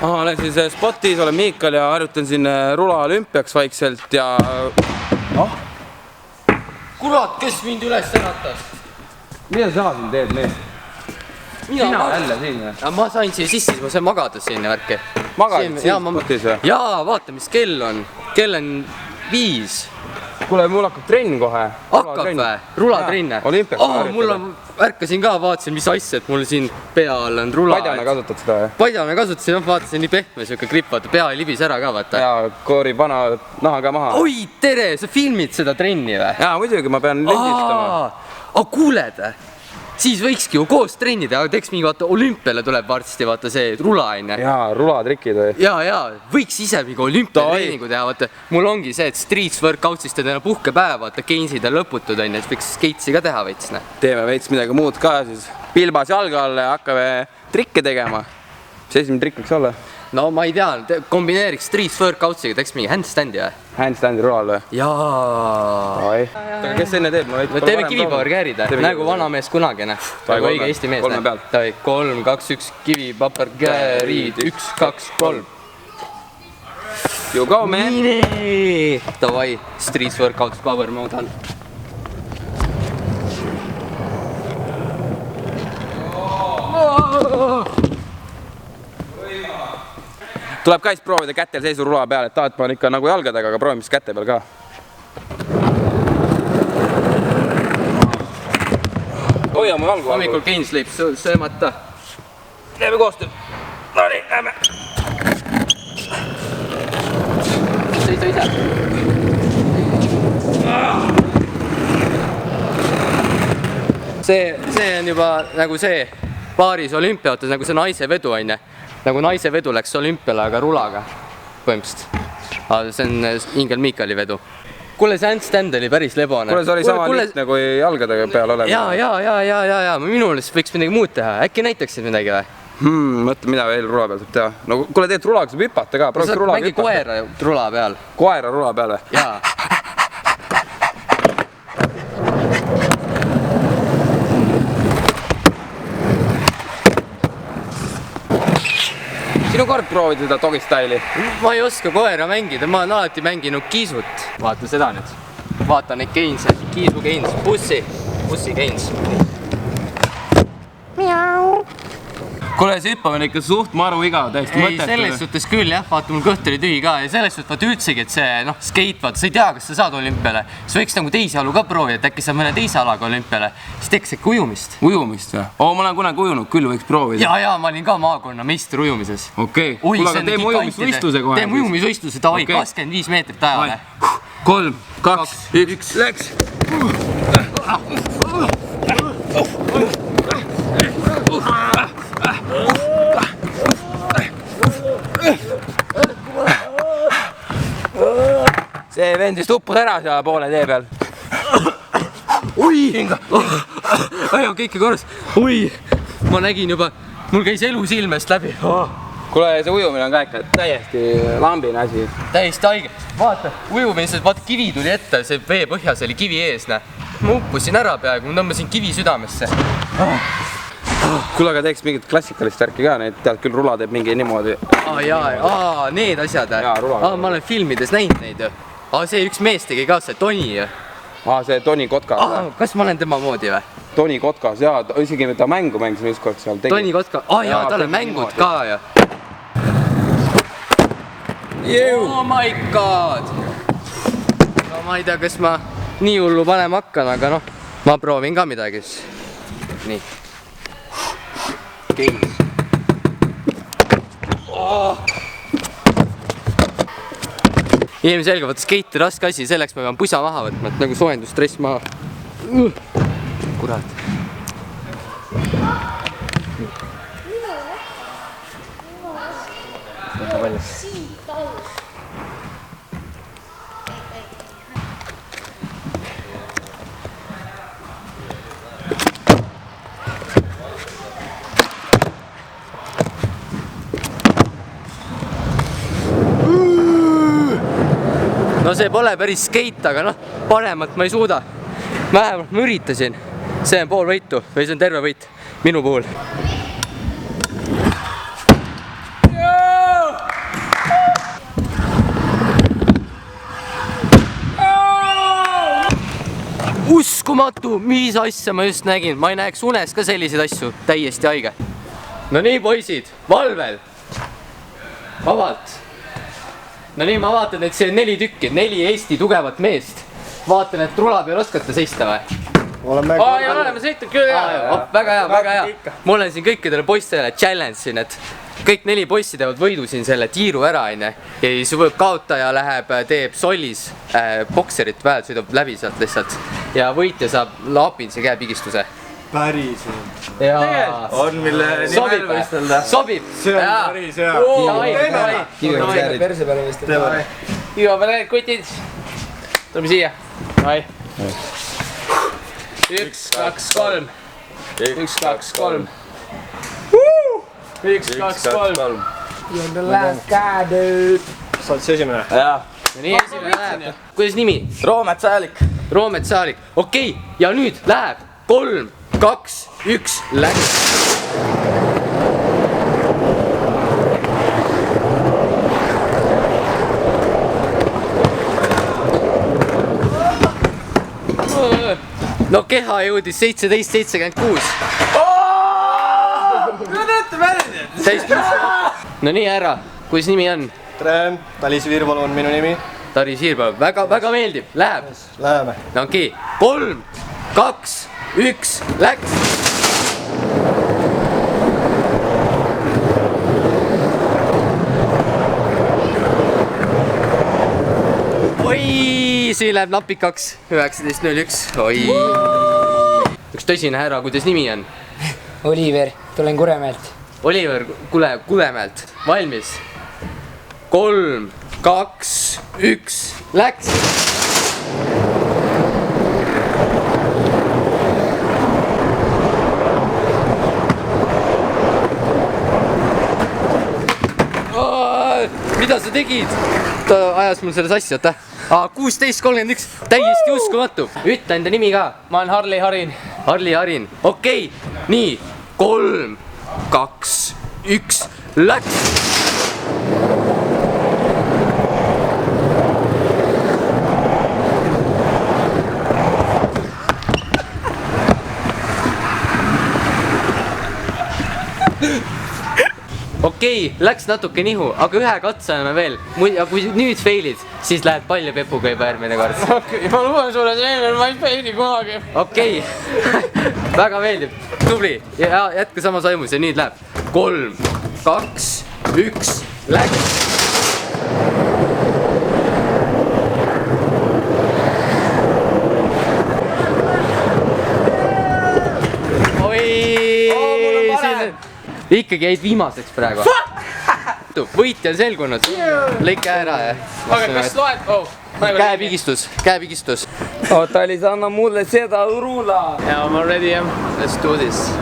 olen siis spotis, olen Miikal ja harjutan siin rula olümpiaks vaikselt ja... Kurat, kes mind üles äratas? Mida sa siin teed, mees? Sina jälle siin või? Ma sain siia sisse, siis ma sain magada siin ja värki. Magasid siin spotis või? Jaa, vaata, mis kell on. Kell on 5. Kuule, mul hakkab trenn kohe. Hakkab või? Rulatrenne? Olümpiaks mul on, ärkasin ka, vaatasin, mis asja, et mul siin pea all on rula. Padjana kasutad seda või? Padjana kasutasin, vaatasin nii pehme, siuke gripp, vaata, pea ei libis ära ka, vaata. Ja koori pana naha ka maha. Oi, tere, sa filmid seda trenni või? Jaa, muidugi, ma pean lindistama. Kuuled? Siis võikski ju koos trenni teha, teeks mingi, vaata, olümpiale tuleb varsti, vaata see rula, on. Jaa, rulatrikid või? Jaa, võiks ise mingi olümpiatreeningu teha, vaata. Mul ongi see, et streets workout siis teed puhkepäev, vaata, geinsid on lõputud, on, et võiks skeitsi ka teha veits, ne? Teeme veits midagi muud ka siis. Pilbas jalga alla ja hakkame trikke tegema. Mis esimene trikk võiks olla? No ma ei tea, kombineeriks streets workoutsiga, teeks mingi handstandi või? Handstandi rulal või? Jaa. Aga kes enne teeb? Me teeme kivipowerkäärid, nagu vanamees kunagi, ne? Nagu õige Eesti mees, ne? 3, 2, 1, kivipowerkärid, 1, 2, 3. You go, man! Nii! Davai, streets workout power mode on. Tuleb ka siis proovida kätel seisu rula peal, et tahad ma ikka nagu jalgadega, aga proovime siis käte peal ka. Hoia mu jalgu. Hommikul gains leib söömata. Teeme koostööd. No nii, lähme. Seisa ise. See on juba nagu see paaris olümpiates, nagu see naise vedu, on. Nagu naise vedu läks olümpiale, aga rulaga põhimõtteliselt. See on Ingel Miikali vedu. Kuule, see handstand oli päris lebane. Kuule, see oli sama lihtne kui jalgadega peal olema. Jaa. Minulest võiks midagi muud teha. Äkki näitaksid midagi või? Mõtle, mida veel rula peal saab teha. No kuule, teed rulaga saab hüpata ka. Mängi koera rula peal. Koera rula peal või? Jaa. Sinu kord proovida seda doggy style'i? Ma ei oska koera mängida, ma olen alati mänginud kiisut. Vaata seda nüüd. Vaata neid gainse, kiisu gains, bussi gains. Miau. Kuule, see hüppamine ikka suht maru igav, täiesti mõttetu. Ei, selles suhtes küll jah, vaata mul kõht oli tühi ka ja selles suhtes vaata üldsegi, et see skate, vaata, sa ei tea, kas sa saad olümpiale. Sa võiks nagu teisi alu ka proovida, et äkki saab mõne teise alaga olümpiale. Siis teeks äkki ujumist. Ujumist või? Ma olen kunagi ujunud, küll võiks proovida. Jaa, ma olin ka maakonna meister ujumises. Okei, kuule, aga teeme ujumisvõistluse kohe. Teeme ujumisvõistluse, davai, 25 meetrit ajale. 3, 2, 1, läks! See vend vist uppus ära seal poole tee peal. Oi! Ai, on kõike korras. Oi! Ma nägin juba, mul käis elu silmest läbi. Kuule, see ujumine on ka ikka täiesti lambine asi. Täiesti haige. Vaata, ujumine, vaata kivi tuli ette, see vee põhjas oli kivi ees. Ma uppusin ära peaaegu, ma tõmbasin kivi südamesse. Kuule, aga teeks mingit klassikalist värki ka, neid tead küll rula teeb mingi niimoodi. Need asjad. Ma olen filmides näinud neid ju. See üks mees tegi ka see Toni ju. See Toni Kotkas. Kas ma olen tema moodi või? Toni Kotkas, jaa, isegi ta mängu mängis ükskord seal. Toni Kotkas, jaa, tal on mängud ka ju. Oh my god! No ma ei tea, kas ma nii hullu panema hakkan, aga noh, ma proovin ka midagi. Nii. Gains. Ilmselge, vaata skate raske asi, selleks ma pean pusa maha võtma, et nagu soojendusstress maha. Kurat. No see pole päris skate, aga noh, paremat ma ei suuda. Vähemalt ma üritasin. See on pool võitu või see on terve võit minu puhul. uskumatu, mis asja ma just nägin, ma ei näeks unes ka selliseid asju, täiesti haige. No nii, poisid, valvel. Vabalt. No nii, ma vaatan, et see on 4 tükki, 4 Eesti tugevat meest. Vaatan, et rula peal oskate seista või? Oleme sõitnud küll, väga hea. Ma olen siin kõikidele poistele challenge siin, et kõik 4 poissi teevad võidu siin selle tiiru ära, ja siis kaotaja läheb, teeb sollis bokserit väel, sõidab läbi sealt lihtsalt ja võitja saab lapinse käepigistuse. Päriselt. On mille nimel võistelda. Sobib. See on päris hea. Perse peale võistelda. Iva peale kutid. Tuleme siia. 1, 2, 3. 1, 2, 3. 1, 2, 3. You're the last guy, dude. Sa oled see esimene? Jaa. Nii esimene läheb. Kuidas nimi? Roomet Säälik. Roomet Säälik. Okei, ja nüüd läheb 3, 2, 1, läks. No keha jõudis 17.76. No nii, ära, kuidas nimi on? Tere, Talis Virval on minu nimi. Taris Virval, väga meeldib, läheb. Läheme. No okei, 3, 2, 1, läks. Oi, siin läheb napikaks, 19.01. Oi. Üks tõsine härra, kuidas nimi on? Oliver, tulen Kuremäelt. Oliver, Kulemäelt. Valmis? 3, 2, 1, läks. Mida sa tegid? Ta ajas mul selle sassi, oota. 16.31, täiesti uskumatu. Ütle enda nimi ka. Ma olen Harli Harin. Harli Harin, okei. Nii, 3, 2, 1, läks. Okei, läks natuke nihu, aga ühe katse anname veel. Ja kui nüüd failid, siis läheb palju pepuga juba järgmine kord. Okei, ma luban sulle selle, ma ei faili kunagi. Okei, väga meeldib, tubli ja jätka samas aimus ja nüüd läheb 3, 2, 1, läks. Ikkagi jäid viimaseks praegu. Võitja on selgunud. Lõike ära ja... Aga kas loed? Käepigistus. Talis, anna mulle seda rula. Yeah, I'm ready. Let's do this.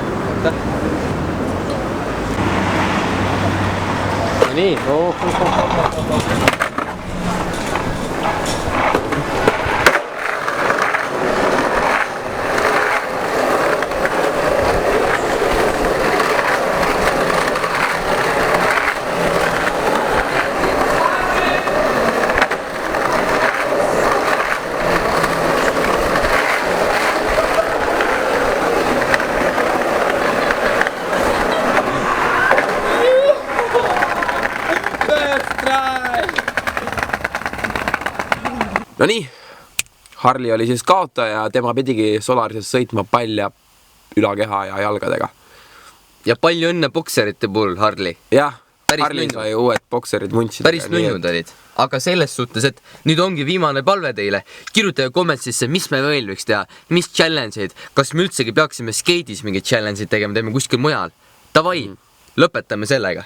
No nii. No nii, Harli oli siis kaotaja, tema pidigi Solarises sõitma palja ülakeha ja jalgadega. Ja palju õnne bokserite puhul, Harli. Jah, Päris Harli nunnud. sai uued bokserid muntsidega. Päris nunnud olid. Aga selles suhtes, et nüüd ongi viimane palve teile. Kirjutage kommentisse, mis me veel võiks teha, mis challenge'id, kas me üldsegi peaksime skeidis mingid challenge'id tegema, teeme kuskil mujal. Davai, lõpetame sellega.